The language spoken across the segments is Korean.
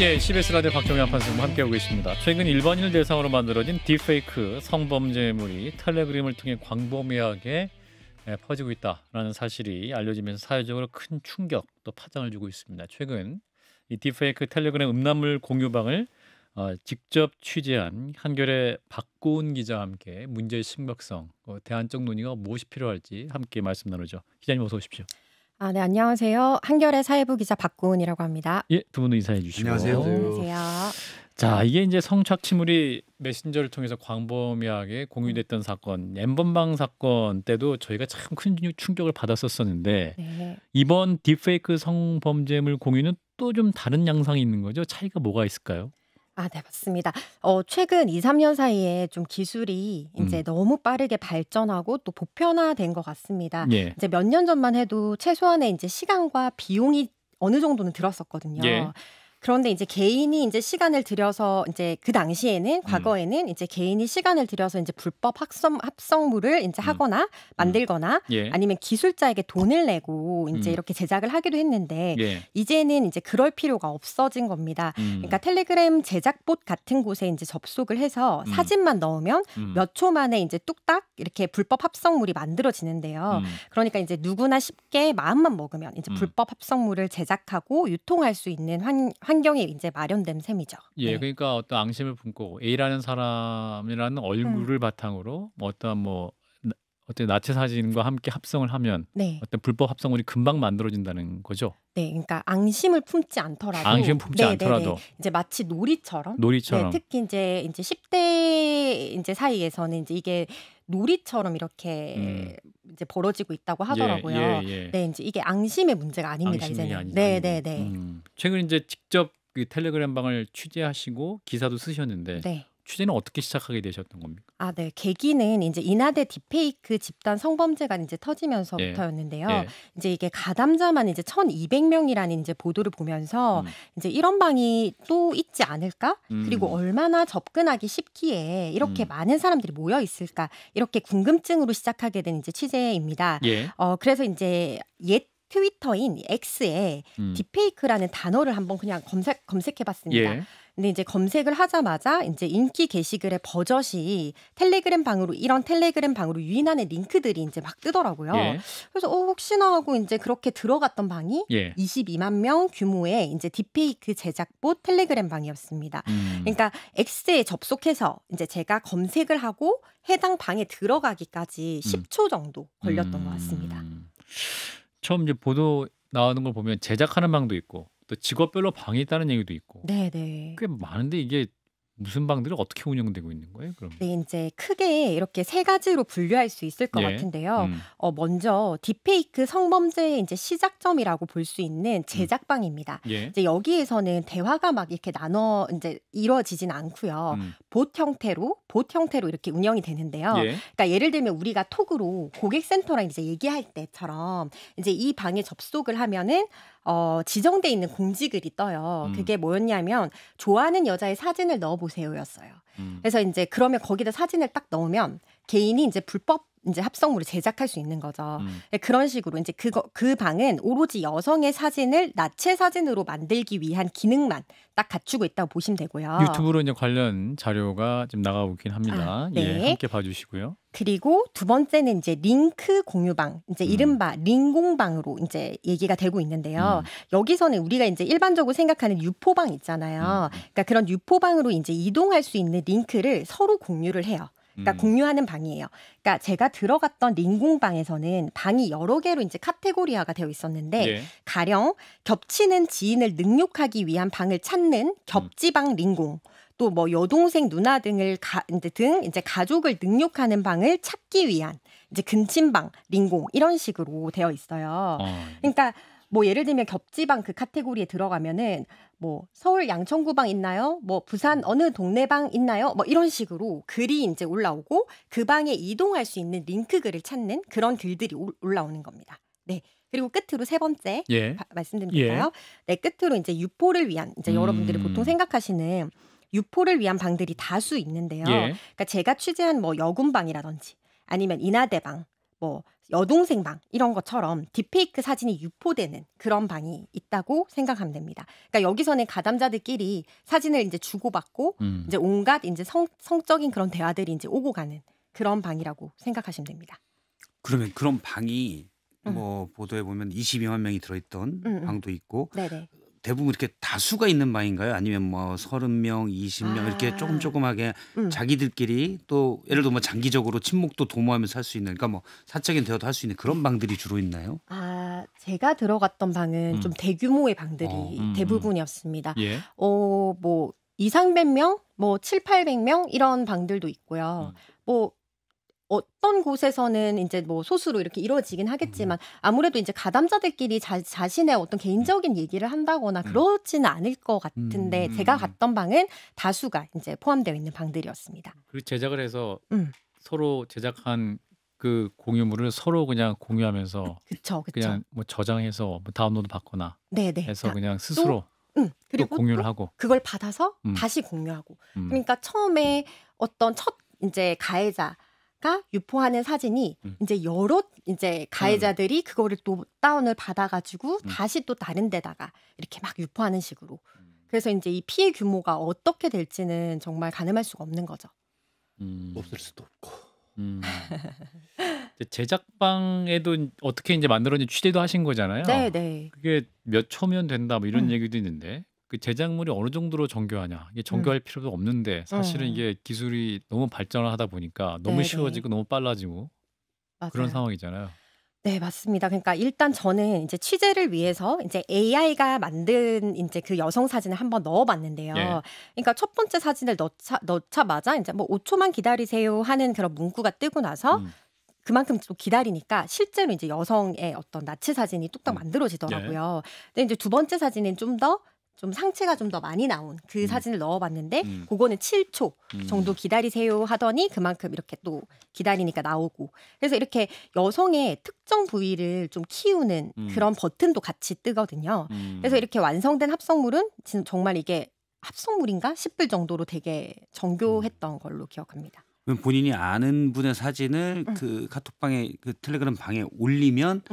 예, CBS 라디오 박정현 판사님 함께하고 계십니다. 최근 일반인을 대상으로 만들어진 딥페이크 성범죄물이 텔레그램을 통해 광범위하게 퍼지고 있다라는 사실이 알려지면서 사회적으로 큰 충격 또 파장을 주고 있습니다. 최근 이 딥페이크 텔레그램 음란물 공유방을 직접 취재한 한겨레 박고은 기자와 함께 문제의 심각성, 대안적 논의가 무엇이 필요할지 함께 말씀 나누죠. 기자님 어서 오십시오. 네, 안녕하세요. 한겨레 사회부 기자 박고은이라고 합니다. 예, 두 분은 인사해 주시고. 안녕하세요. 안녕하세요. 자, 이게 이제 성착취물이 메신저를 통해서 광범위하게 공유됐던 사건, 엠번방 사건 때도 저희가 참 큰 충격을 받았었는데 네. 이번 딥페이크 성범죄물 공유는 또 좀 다른 양상이 있는 거죠? 차이가 뭐가 있을까요? 네, 맞습니다. 최근 2, 3년 사이에 좀 기술이 이제 너무 빠르게 발전하고 또 보편화된 것 같습니다. 예. 이제 몇 년 전만 해도 최소한의 이제 시간과 비용이 어느 정도는 들었었거든요. 예. 그런데 이제 개인이 이제 시간을 들여서 이제 그 당시에는 과거에는 이제 개인이 시간을 들여서 이제 불법 합성물을 이제 하거나 만들거나 예. 아니면 기술자에게 돈을 내고 이제 이렇게 제작을 하기도 했는데 예. 이제는 이제 그럴 필요가 없어진 겁니다. 그러니까 텔레그램 제작봇 같은 곳에 이제 접속을 해서 사진만 넣으면 몇 초 만에 이제 뚝딱 이렇게 불법 합성물이 만들어지는데요. 그러니까 이제 누구나 쉽게 마음만 먹으면 이제 불법 합성물을 제작하고 유통할 수 있는 환경이 이제 마련된 셈이죠. 예, 네. 그러니까 어떤 앙심을 품고 A라는 사람이라는 얼굴을 바탕으로 어떤 나체 사진과 함께 합성을 하면 네. 어떤 불법 합성물이 금방 만들어진다는 거죠. 네, 그러니까 앙심을 품지 않더라도, 앙심 품지 않더라도. 이제 마치 놀이처럼, 놀이처럼. 네, 특히 이제 10대 이제 사이에서는 이제 이게 놀이처럼 이렇게 이제 벌어지고 있다고 하더라고요. 예. 네, 이제 이게 앙심의 문제가 아닙니다. 앙심이 이제는. 아니고. 네. 최근 이제 직접 그 텔레그램 방을 취재하시고 기사도 쓰셨는데 네. 취재는 어떻게 시작하게 되셨던 겁니까? 네. 계기는 이제 이나대 딥페이크 집단 성범죄가 이제 터지면서부터였는데요. 예. 이제 이게 가담자만 이제 1,200명이라는 이제 보도를 보면서 이제 이런 방이 또 있지 않을까? 그리고 얼마나 접근하기 쉽기에 이렇게 많은 사람들이 모여 있을까? 이렇게 궁금증으로 시작하게 된 이제 취재입니다. 예. 그래서 이제 옛 트위터인 X에 딥페이크라는 단어를 한번 그냥 검색해봤습니다. 예. 근데 이제 검색을 하자마자 이제 인기 게시글의 버젓이 이런 텔레그램 방으로 유인하는 링크들이 이제 막 뜨더라고요. 예. 그래서 혹시나 하고 이제 그렇게 들어갔던 방이 예. 22만 명 규모의 이제 딥페이크 제작봇 텔레그램 방이었습니다. 그러니까 X에 접속해서 이제 제가 검색을 하고 해당 방에 들어가기까지 10초 정도 걸렸던 것 같습니다. 처음 이제 보도 나오는 걸 보면 제작하는 방도 있고 또 직업별로 방이 있다는 얘기도 있고 네. 꽤 많은데 이게 무슨 방들이 어떻게 운영되고 있는 거예요? 그럼? 네, 이제 크게 이렇게 세 가지로 분류할 수 있을 것 같은데요. 먼저 딥페이크 성범죄의 이제 시작점이라고 볼 수 있는 제작방입니다. 예. 이제 여기에서는 대화가 막 이렇게 이제 이루어지진 않고요. 봇 형태로 이렇게 운영이 되는데요. 예. 그러니까 예를 들면 우리가 톡으로 고객센터랑 이제 얘기할 때처럼 이제 이 방에 접속을 하면은 지정돼 있는 공지글이 떠요. 그게 뭐였냐면 좋아하는 여자의 사진을 넣어보세요였어요. 그래서 이제 그러면 거기다 사진을 딱 넣으면 개인이 이제 불법 이제 합성물을 제작할 수 있는 거죠. 그런 식으로 이제 그 방은 오로지 여성의 사진을 나체 사진으로 만들기 위한 기능만 딱 갖추고 있다고 보시면 되고요. 유튜브로 이제 관련 자료가 지금 나가고 있긴 합니다. 네. 예, 함께 봐주시고요. 그리고 두 번째는 이제 링크 공유방, 이제 이른바 링공방으로 이제 얘기가 되고 있는데요. 여기서는 우리가 이제 일반적으로 생각하는 유포방 있잖아요. 그러니까 그런 유포방으로 이제 이동할 수 있는 링크를 서로 공유를 해요. 그러니까 공유하는 방이에요. 그러니까 제가 들어갔던 링공방에서는 방이 여러 개로 이제 카테고리화가 되어 있었는데 예. 가령 겹치는 지인을 능욕하기 위한 방을 찾는 겹지방 링공, 또 뭐 여동생 누나 등을 이제 가족을 능욕하는 방을 찾기 위한 이제 근친방 링공 이런 식으로 되어 있어요. 그러니까 뭐 예를 들면 겹지방 그 카테고리에 들어가면은 뭐 서울 양천구방 있나요? 뭐 부산 어느 동네방 있나요? 뭐 이런 식으로 글이 이제 올라오고 그 방에 이동할 수 있는 링크 글을 찾는 그런 글들이 올라오는 겁니다. 네. 그리고 끝으로 세 번째 말씀드릴까요? 네, 끝으로 이제 유포를 위한 이제 여러분들이 보통 생각하시는 유포를 위한 방들이 다수 있는데요. 그러니까 제가 취재한 뭐 여군방이라든지 아니면 인하대방, 뭐 여동생 방 이런 것처럼 딥페이크 사진이 유포되는 그런 방이 있다고 생각하면 됩니다. 그러니까 여기서는 가담자들끼리 사진을 이제 주고받고 이제 온갖 이제 성적인 그런 대화들이 이제 오고 가는 그런 방이라고 생각하시면 됩니다. 그러면 그런 방이 뭐 보도에 보면 22만 명이 들어있던 방도 있고 네네. 대부분 이렇게 다수가 있는 방인가요? 아니면 뭐 30명, 20명 이렇게 조금하게 자기들끼리 또 예를 들어 뭐 장기적으로 친목도 도모하면서 할 수 있는 그러니까 뭐 사적인 대화도 할 수 있는 그런 방들이 주로 있나요? 제가 들어갔던 방은 좀 대규모의 방들이 대부분이었습니다. 예. 뭐 2, 300명, 뭐 7, 800명 이런 방들도 있고요. 뭐 어떤 곳에서는 이제 뭐 소수로 이렇게 이루어지긴 하겠지만 아무래도 이제 가담자들끼리 자신의 어떤 개인적인 얘기를 한다거나 그렇지는 않을 것 같은데 제가 갔던 방은 다수가 이제 포함되어 있는 방들이었습니다. 그리고 제작을 해서 서로 제작한 그 공유물을 서로 그냥 공유하면서 그쵸. 그냥 뭐 저장해서 뭐 다운로드 받거나 네네. 해서 그냥 스스로 또 그리고 공유를 또 하고 그걸 받아서 다시 공유하고. 그러니까 처음에 어떤 첫 이제 가해자가 유포하는 사진이 이제 여러 이제 가해자들이 그거를 또 다운을 받아가지고 다시 또 다른 데다가 이렇게 막 유포하는 식으로. 그래서 이제 이 피해 규모가 어떻게 될지는 정말 가늠할 수가 없는 거죠. 없을 수도 없고. 제작방에도 어떻게 이제 만들었는지 취재도 하신 거잖아요. 네네. 그게 몇 초면 된다 뭐 이런 얘기도 있는데 그 제작물이 어느 정도로 정교하냐. 이게 정교할 필요도 없는데 사실은 이게 기술이 너무 발전을 하다 보니까 너무 네네. 쉬워지고 너무 빨라지고 그런 맞아요. 상황이잖아요. 네, 맞습니다. 그러니까 일단 저는 이제 취재를 위해서 이제 AI가 만든 이제 그 여성 사진을 한번 넣어봤는데요. 예. 그러니까 첫 번째 사진을 넣자마자 이제 뭐 5초만 기다리세요 하는 그런 문구가 뜨고 나서 그만큼 또 기다리니까 실제로 이제 여성의 어떤 나치 사진이 뚝딱 만들어지더라고요. 근데 이제 두 번째 사진은 좀 상체가 좀 더 많이 나온 그 사진을 넣어봤는데 그거는 7초 정도 기다리세요 하더니 그만큼 이렇게 또 기다리니까 나오고 그래서 이렇게 여성의 특정 부위를 좀 키우는 그런 버튼도 같이 뜨거든요. 그래서 이렇게 완성된 합성물은 정말 이게 합성물인가 싶을 정도로 되게 정교했던 걸로 기억합니다. 그럼 본인이 아는 분의 사진을 그 카톡방에 그 텔레그램 방에 올리면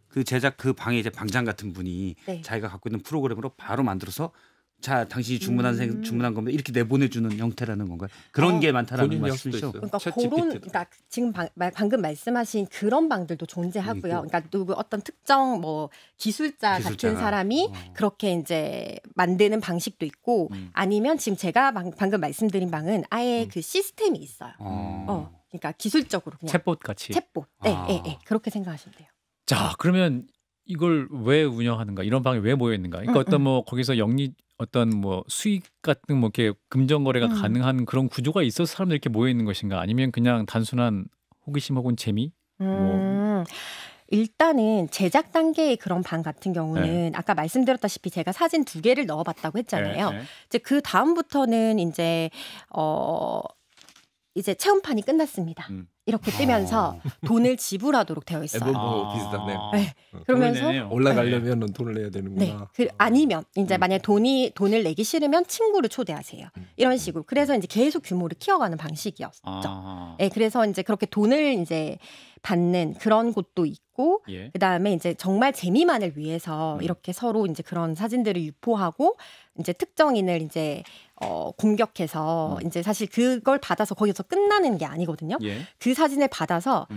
그 제작 그 방에 이제 방장 같은 분이 네. 자기가 갖고 있는 프로그램으로 바로 만들어서 자 당신이 주문한 겁니다 이렇게 내보내주는 형태라는 건가요? 그런 게 많다라는 본인이 할 수도 말씀이시죠? 있어요. 그러니까 챗 그런 GPT도. 그러니까 지금 방금 말씀하신 그런 방들도 존재하고요. 그러니까 누구 어떤 특정 뭐 기술자 같은 기술자가. 사람이 그렇게 이제 만드는 방식도 있고 아니면 지금 제가 방금 말씀드린 방은 아예 그 시스템이 있어요. 그러니까 기술적으로 그냥 챗봇 같이. 챗봇. 네, 그렇게 생각하시면 돼요. 자, 그러면 이걸 왜 운영하는가? 이런 방에 왜 모여 있는가? 그러니까 어떤 뭐 거기서 어떤 뭐 수익 같은 뭐 이렇게 금전 거래가 가능한 그런 구조가 있어서 사람들이 이렇게 모여 있는 것인가? 아니면 그냥 단순한 호기심 혹은 재미? 일단은 제작 단계의 그런 방 같은 경우는 아까 말씀드렸다시피 제가 사진 2개를 넣어봤다고 했잖아요. 이제 그 다음부터는 이제 체험판이 끝났습니다. 이렇게 뜨면서 돈을 지불하도록 되어 있어요. 앨범하고 비슷하네. 네. 그러면서 올라가려면 돈을 내야 되는구나. 네. 아니면 이제 만약 돈을 내기 싫으면 친구를 초대하세요. 이런 식으로. 그래서 이제 계속 규모를 키워가는 방식이었죠. 네, 그래서 이제 그렇게 돈을 이제 받는 그런 곳도 있고, 그다음에 이제 정말 재미만을 위해서 이렇게 서로 이제 그런 사진들을 유포하고 이제 특정인을 이제 공격해서 이제 사실 그걸 받아서 거기서 끝나는 게 아니거든요. 그 사진을 받아서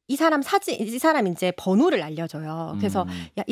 이 사람 이제 번호를 알려줘요. 그래서 야,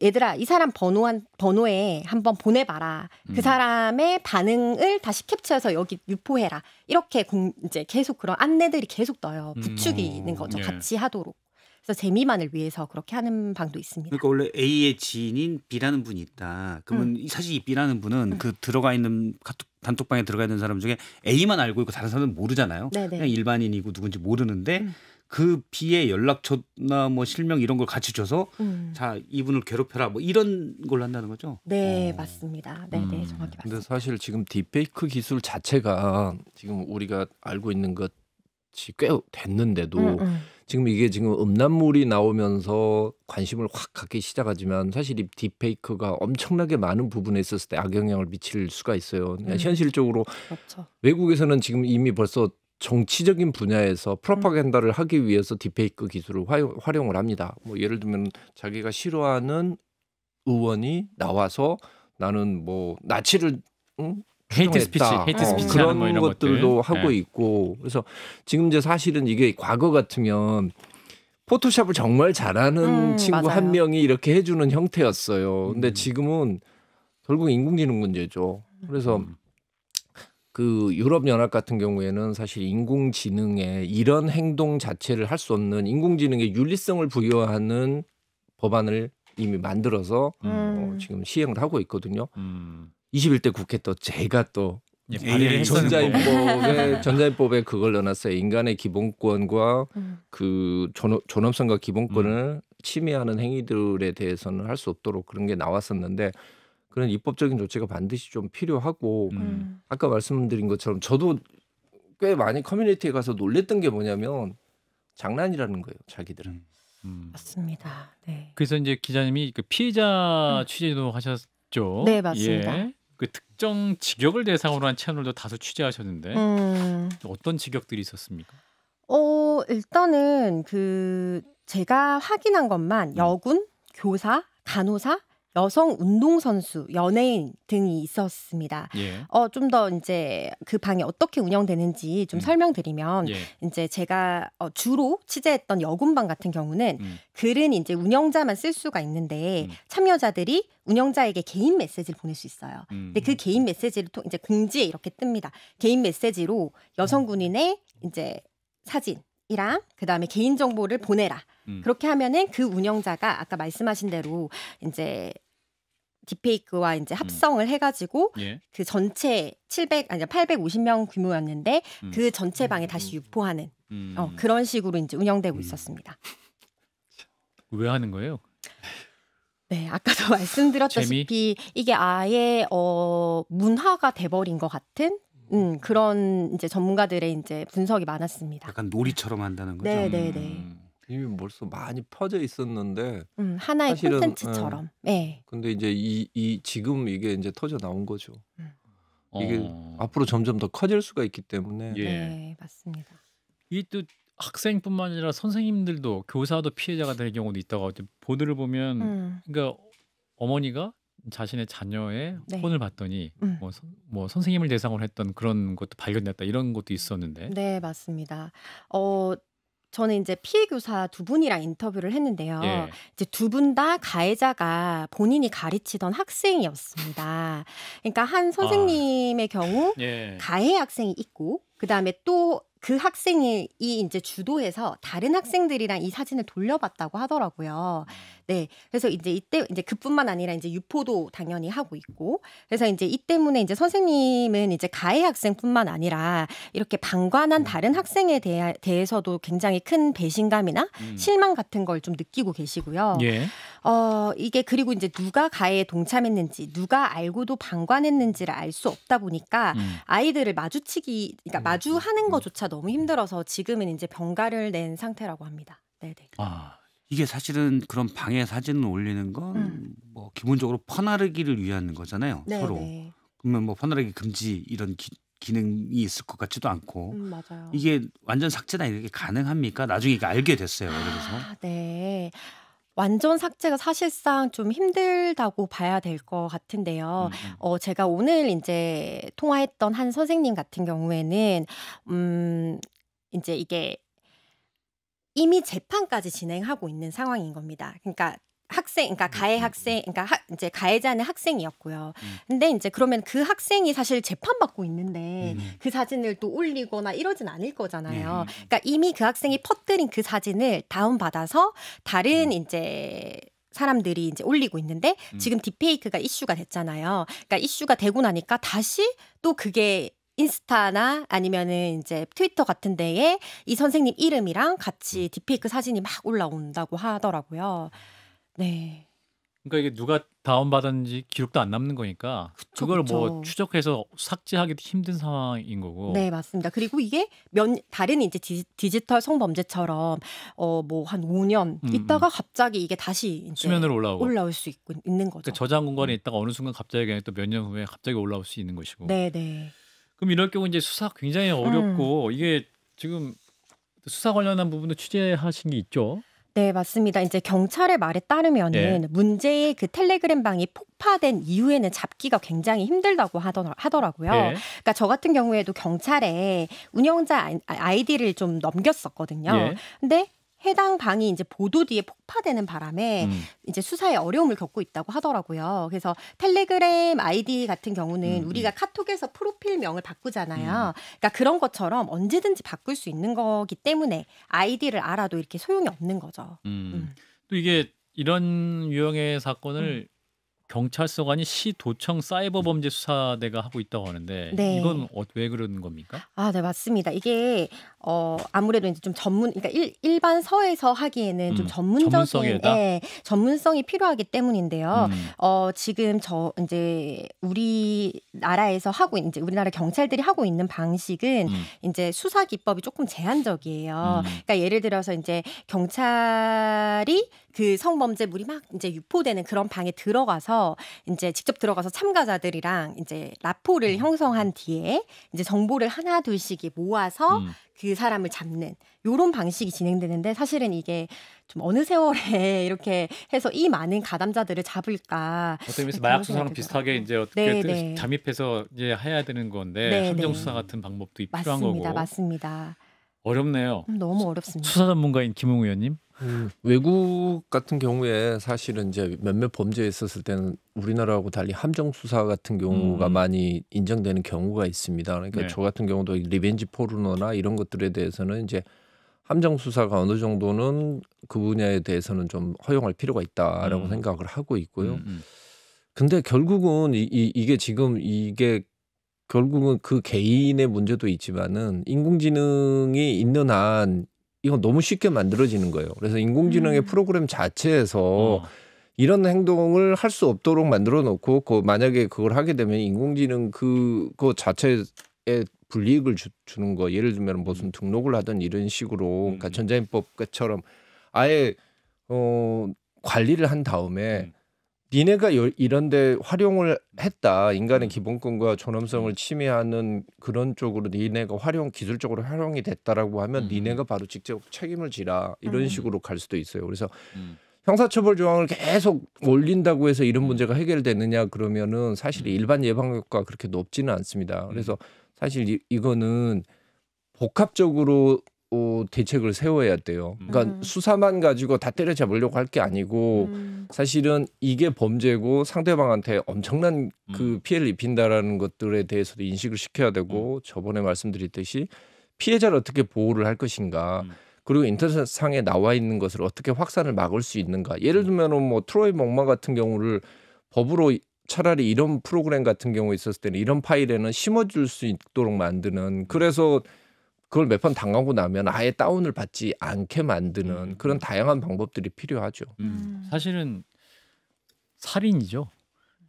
얘들아, 이 사람 번호에 한번 보내봐라. 그 사람의 반응을 다시 캡처해서 여기 유포해라. 이렇게 이제 계속 그런 안내들이 계속 떠요. 부추기는 거죠. 같이 하도록. 그래서 재미만을 위해서 그렇게 하는 방도 있습니다. 그러니까 원래 A의 지인인 B라는 분이 있다. 그러면 사실 이 B라는 분은 그 들어가 있는 단톡방에 들어가 있는 사람 중에 A만 알고 있고 다른 사람은 모르잖아요. 네네. 그냥 일반인이고 누군지 모르는데 그 B의 연락처나 뭐 실명 이런 걸 같이 줘서 자 이분을 괴롭혀라 뭐 이런 걸 한다는 거죠. 네, 맞습니다. 네, 정확히 맞습니다. 근데 사실 지금 딥페이크 기술 자체가 지금 우리가 알고 있는 것이 꽤 됐는데도 지금 이게 지금 음란물이 나오면서 관심을 확 갖기 시작하지만 사실 이 딥페이크가 엄청나게 많은 부분에 있었을 때 악영향을 미칠 수가 있어요. 현실적으로 그렇죠. 외국에서는 지금 이미 벌써 정치적인 분야에서 프로파간다를 하기 위해서 딥페이크 기술을 활용을 합니다. 뭐 예를 들면 자기가 싫어하는 의원이 나와서 나는 뭐 나치를 헤이트 스피치, 추종했다. 헤이트 스피치 그런 하는 뭐 이런 것들도 것들. 하고 네. 있고 그래서 지금 이제 사실은 이게 과거 같으면 포토샵을 정말 잘하는 친구 맞아요. 한 명이 이렇게 해주는 형태였어요. 근데 음. 지금은 결국 인공지능 문제죠. 그래서 그 유럽 연합 같은 경우에는 사실 인공지능에 이런 행동 자체를 할 수 없는 인공지능의 윤리성을 부여하는 법안을 이미 만들어서 지금 시행을 하고 있거든요. 21대 국회 또 제가 또 예, 발의를 했었는데. 전자인법에 그걸 넣어놨어요. 인간의 기본권과 그 존엄성과 기본권을 침해하는 행위들에 대해서는 할 수 없도록 그런 게 나왔었는데 그런 입법적인 조치가 반드시 좀 필요하고 아까 말씀드린 것처럼 저도 꽤 많이 커뮤니티에 가서 놀랬던 게 뭐냐면 장난이라는 거예요. 자기들은. 맞습니다. 네. 그래서 이제 기자님이 그 피해자 취재도 하셨죠. 네, 맞습니다. 예. 그 특정 직역을 대상으로 한 채널도 다수 취재하셨는데 어떤 직역들이 있었습니까? 일단은 그 제가 확인한 것만 여군, 교사, 간호사, 여성 운동선수, 연예인 등이 있었습니다. 예. 좀 더 이제 그 방이 어떻게 운영되는지 좀 설명드리면 예. 이제 제가 주로 취재했던 여군방 같은 경우는 글은 이제 운영자만 쓸 수가 있는데 참여자들이 운영자에게 개인 메시지를 보낼 수 있어요. 근데 그 개인 메시지를 이제 공지에 이렇게 뜹니다. 개인 메시지로 여성 군인의 이제 사진이랑 그다음에 개인 정보를 보내라. 그렇게 하면은 그 운영자가 아까 말씀하신 대로 이제 딥페이크와 이제 합성을 해가지고 예. 그 전체 850명 규모였는데 그 전체 방에 다시 유포하는 그런 식으로 이제 운영되고 있었습니다. 왜 하는 거예요? 네, 아까도 말씀드렸다시피 이게 아예 문화가 돼버린 것 같은 그런 이제 전문가들의 이제 분석이 많았습니다. 약간 놀이처럼 한다는 거죠. 네. 이미 벌써 많이 퍼져 있었는데 하나의 사실은, 콘텐츠처럼. 네. 근데 이제 이 지금 이게 이제 터져 나온 거죠. 이게 앞으로 점점 더 커질 수가 있기 때문에. 예. 네, 맞습니다. 이 또 학생뿐만 아니라 선생님들도 교사도 피해자가 될 경우도 있다고 보도를 보면 그러니까 어머니가 자신의 자녀의 네. 혼을 봤더니 뭐 선생님을 대상으로 했던 그런 것도 발견됐다 이런 것도 있었는데. 네, 맞습니다. 저는 이제 피해 교사 두 분이랑 인터뷰를 했는데요. 예. 이제 두 분 다 가해자가 본인이 가르치던 학생이었습니다. 그러니까 한 선생님의 경우 예. 가해 학생이 있고 그다음에 또 그 학생이 이제 주도해서 다른 학생들이랑 이 사진을 돌려봤다고 하더라고요. 네. 그래서 이제 이때 이제 그뿐만 아니라 이제 유포도 당연히 하고 있고 그래서 이제 이 때문에 이제 선생님은 이제 가해 학생뿐만 아니라 이렇게 방관한 다른 학생에 대해서도 굉장히 큰 배신감이나 실망 같은 걸 좀 느끼고 계시고요. 예. 이게 그리고 이제 누가 가해에 동참했는지 누가 알고도 방관했는지를 알 수 없다 보니까 아이들을 그러니까 마주하는 것조차 너무 힘들어서 지금은 이제 병가를 낸 상태라고 합니다. 네네. 이게 사실은 그런 방해 사진을 올리는 건 뭐 기본적으로 퍼나르기를 위한 거잖아요. 네, 서로. 네. 그러면 뭐 퍼나르기 금지 이런 기능이 있을 것 같지도 않고 맞아요. 이게 완전 삭제나 이렇게 가능합니까? 나중에 이게 알게 됐어요. 그래서 네. 완전 삭제가 사실상 좀 힘들다고 봐야 될 것 같은데요. 제가 오늘 이제 통화했던 한 선생님 같은 경우에는 이제 이게 이미 재판까지 진행하고 있는 상황인 겁니다. 그러니까 가해 학생, 이제 가해자는 학생이었고요. 근데 이제 그러면 그 학생이 사실 재판받고 있는데 그 사진을 또 올리거나 이러진 않을 거잖아요. 그러니까 이미 그 학생이 퍼뜨린 그 사진을 다운받아서 다른 이제 사람들이 이제 올리고 있는데 지금 딥페이크가 이슈가 됐잖아요. 그러니까 이슈가 되고 나니까 다시 또 그게 인스타나 아니면은 이제 트위터 같은 데에 이 선생님 이름이랑 같이 딥페이크 사진이 막 올라온다고 하더라고요. 네. 그러니까 이게 누가 다운받았는지 기록도 안 남는 거니까 그걸 뭐 그쵸. 추적해서 삭제하기도 힘든 상황인 거고. 네, 맞습니다. 그리고 이게 다른 이제 디지털 성범죄처럼 뭐 한 5년 있다가 갑자기 이게 다시 이제 수면으로 올라올 수 있는 거죠. 그러니까 저장 공간에 있다가 어느 순간 갑자기 그냥 또 몇 년 후에 갑자기 올라올 수 있는 것이고. 네, 네. 그럼 이럴 경우 이제 수사 굉장히 어렵고 이게 지금 수사 관련한 부분도 취재하신 게 있죠? 네, 맞습니다. 이제 경찰의 말에 따르면은 예. 문제의 그 텔레그램 방이 폭파된 이후에는 잡기가 굉장히 힘들다고 하더라고요. 예. 그러니까 저 같은 경우에도 경찰에 운영자 아이디를 좀 넘겼었거든요. 예. 근데 해당 방이 이제 보도 뒤에 폭파되는 바람에 음. 이제 수사에 어려움을 겪고 있다고 하더라고요. 그래서 텔레그램 아이디 같은 경우는 우리가 카톡에서 프로필명을 바꾸잖아요. 그러니까 그런 것처럼 언제든지 바꿀 수 있는 거기 때문에 아이디를 알아도 이렇게 소용이 없는 거죠. 또 이게 이런 유형의 사건을 경찰서가 아닌 시도청 사이버범죄수사대가 하고 있다고 하는데 네. 이건 왜 그러는 겁니까? 아, 네, 맞습니다. 이게 아무래도 이제 좀 그러니까 일반 서에서 하기에는 좀 전문성이다? 전문성이 필요하기 때문인데요. 지금 이제 우리나라에서 우리나라 경찰들이 하고 있는 방식은 이제 수사 기법이 조금 제한적이에요. 그러니까 예를 들어서 이제 경찰이 그 성범죄물이 막 이제 유포되는 그런 방에 들어가서 이제 직접 들어가서 참가자들이랑 이제 라포를 형성한 뒤에 이제 정보를 하나 둘씩 모아서 그 사람을 잡는 요런 방식이 진행되는데 사실은 이게 좀 어느 세월에 이렇게 해서 이 많은 가담자들을 잡을까? 어떻게 보면 마약 수사랑 비슷하게 이제 어떻게 잠입해서 이제 해야 되는 건데 함정 수사 같은 방법도 필요한 거고. 맞습니다. 어렵네요. 너무 어렵습니다. 수사 전문가인 김웅 의원님. 외국 같은 경우에 사실은 이제 몇몇 범죄에 있었을 때는 우리나라하고 달리 함정 수사 같은 경우가 많이 인정되는 경우가 있습니다. 그러니까 네. 저 같은 경우도 리벤지 포르노나 이런 것들에 대해서는 이제 함정 수사가 어느 정도는 그 분야에 대해서는 좀 허용할 필요가 있다라고 생각을 하고 있고요. 근데 결국은 이게 지금 결국은 그 개인의 문제도 있지만은 인공지능이 있는 한 이건 너무 쉽게 만들어지는 거예요. 그래서 인공지능의 프로그램 자체에서 이런 행동을 할 수 없도록 만들어 놓고 만약에 그걸 하게 되면 인공지능 그거 자체에 불이익을 주는 거 예를 들면 무슨 등록을 하든 이런 식으로 그러니까 전자인법처럼 아예 관리를 한 다음에 니네가 이런 데 활용을 했다. 인간의 기본권과 존엄성을 침해하는 그런 쪽으로 니네가 기술적으로 활용이 됐다라고 하면 니네가 바로 직접 책임을 지라. 이런 식으로 갈 수도 있어요. 그래서 형사처벌 조항을 계속 올린다고 해서 이런 문제가 해결되느냐 그러면은 사실 일반 예방효과가 그렇게 높지는 않습니다. 그래서 사실 이거는 복합적으로 대책을 세워야 돼요. 그러니까 수사만 가지고 다 때려잡으려고 할 게 아니고 사실은 이게 범죄고 상대방한테 엄청난 그 피해를 입힌다라는 것들에 대해서도 인식을 시켜야 되고 저번에 말씀드렸듯이 피해자를 어떻게 보호를 할 것인가 그리고 인터넷상에 나와 있는 것을 어떻게 확산을 막을 수 있는가. 예를 들면 뭐 트로이 목마 같은 경우를 법으로 차라리 이런 프로그램 같은 경우에 있었을 때는 이런 파일에는 심어줄 수 있도록 만드는 그래서 그걸 몇 번 당하고 나면 아예 다운을 받지 않게 만드는 그런 다양한 방법들이 필요하죠. 사실은 살인이죠.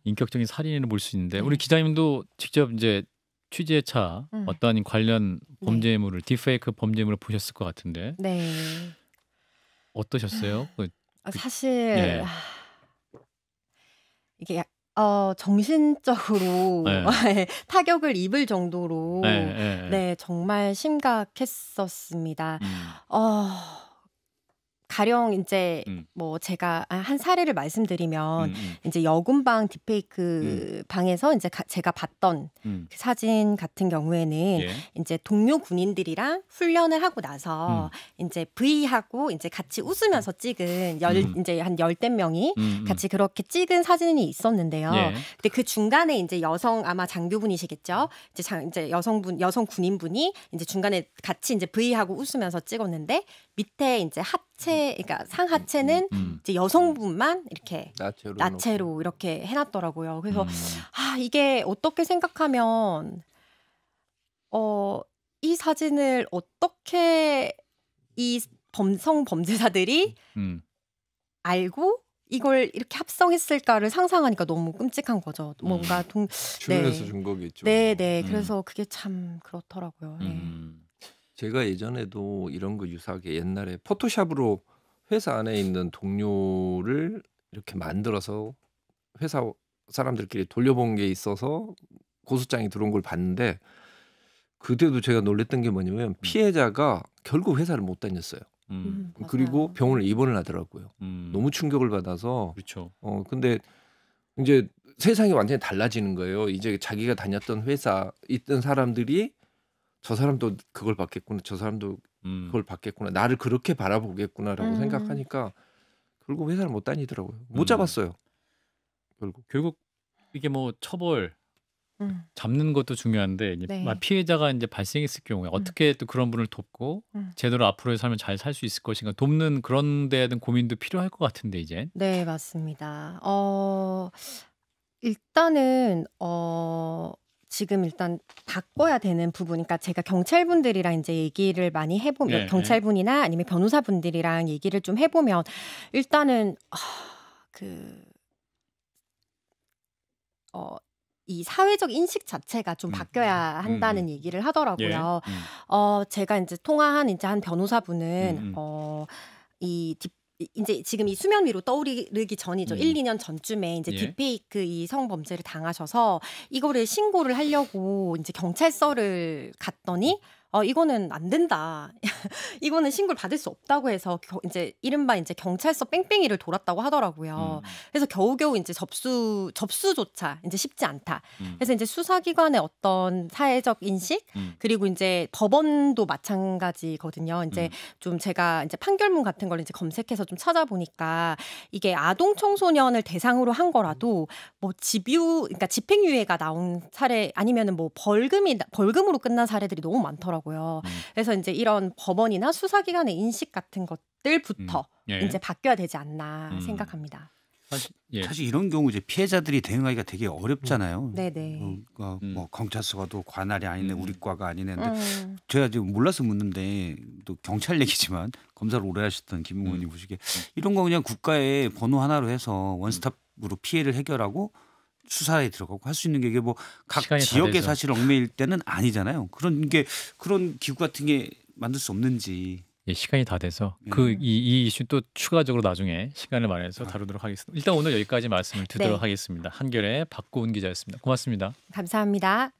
인격적인 살인을 볼 수 있는데 우리 기자님도 직접 이제 취재차 어떤 관련 범죄물을 딥페이크 범죄물을 보셨을 것 같은데 네. 어떠셨어요? 사실 이게 정신적으로 타격을 입을 정도로 정말 심각했었습니다. 가령 이제 뭐 제가 한 사례를 말씀드리면 이제 여군방 딥페이크 방에서 이제 제가 봤던 그 사진 같은 경우에는 이제 동료 군인들이랑 훈련을 하고 나서 이제 V하고 이제 같이 웃으면서 찍은 이제 한 10대 명이 같이 그렇게 찍은 사진이 있었는데요. 근데 그 중간에 이제 아마 장교분이시겠죠. 이제 여성 군인분이 이제 중간에 같이 이제 V하고 웃으면서 찍었는데 밑에 이제 그러니까 상하체는 이제 여성분만 이렇게 나체로 이렇게 해놨더라고요. 그래서 이게 어떻게 생각하면 이 사진을 어떻게 이 성범죄자들이 알고 이걸 이렇게 합성했을까를 상상하니까 너무 끔찍한 거죠. 뭔가 주변에서 준 거겠죠. 네. 그래서 그게 참 그렇더라고요. 제가 예전에도 이런 거 유사하게 옛날에 포토샵으로 회사 안에 있는 동료를 이렇게 만들어서 회사 사람들끼리 돌려본 게 있어서 고소장이 들어온 걸 봤는데 그때도 제가 놀랬던 게 뭐냐면 피해자가 결국 회사를 못 다녔어요. 그리고 맞아요. 병원을 입원을 하더라고요. 음. 너무 충격을 받아서 그렇죠. 근데 이제 세상이 완전히 달라지는 거예요. 이제 자기가 다녔던 회사 있던 사람들이 저 사람도 그걸 받겠구나, 저 사람도 그걸 받겠구나, 나를 그렇게 바라보겠구나라고 생각하니까 결국 회사를 못 다니더라고요. 못 잡았어요. 결국 이게 뭐 처벌 음. 잡는 것도 중요한데 이제 네. 피해자가 이제 발생했을 경우에 어떻게 또 그런 분을 돕고 제대로 앞으로의 삶을 잘 살 수 있을 것인가 돕는 그런 데에 대한 고민도 필요할 것 같은데 이제. 네, 맞습니다. 일단은 지금 일단 바꿔야 되는 부분, 그러니까 제가 경찰분들이랑 이제 얘기를 많이 해보면 네, 경찰분이나 아니면 변호사분들이랑 얘기를 좀 해보면 일단은 이 사회적 인식 자체가 좀 바뀌어야 한다는 얘기를 예. 하더라고요. 제가 이제 통화한 이제 한 변호사분은 이제 지금 이 수면 위로 떠오르기 전이죠. 1, 2년 전쯤에 이제 예. 딥페이크 이 성범죄를 당하셔서 이거를 신고를 하려고 이제 경찰서를 갔더니 이거는 안 된다. 이거는 신고를 받을 수 없다고 해서 이제 이른바 이제 경찰서 뺑뺑이를 돌았다고 하더라고요. 그래서 겨우겨우 이제 접수조차 이제 쉽지 않다. 그래서 이제 수사기관의 어떤 사회적 인식 그리고 이제 법원도 마찬가지거든요. 이제 좀 제가 이제 판결문 같은 걸 이제 검색해서 좀 찾아보니까 이게 아동 청소년을 대상으로 한 거라도 뭐 그러니까 집행유예가 나온 사례 아니면은 뭐 벌금으로 끝난 사례들이 너무 많더라고요. 그래서 이제 이런 법원이나 수사기관의 인식 같은 것들부터 예. 이제 바뀌어야 되지 않나 생각합니다. 사실 이런 경우 이제 피해자들이 대응하기가 되게 어렵잖아요. 네네. 뭐 경찰서가 또 관할이 아니네, 우리 과가 아니네. 근데 제가 지금 몰라서 묻는데 또 경찰 얘기지만 검사를 오래 하셨던 김 의원님 보시기에 이런 거 그냥 국가의 번호 하나로 해서 원스톱으로 피해를 해결하고 수사에 들어가고 할 수 있는 게 이게 뭐 각 시간이 다 지역에 되죠. 사실 얽매일 때는 아니잖아요. 그런 기구 같은 게 만들 수 없는지. 예, 시간이 다 돼서 이 이슈 또 추가적으로 나중에 시간을 마련해서 다루도록 하겠습니다. 일단 오늘 여기까지 말씀을 드리도록 하겠습니다. 한결의 박고은 기자였습니다. 고맙습니다. 감사합니다.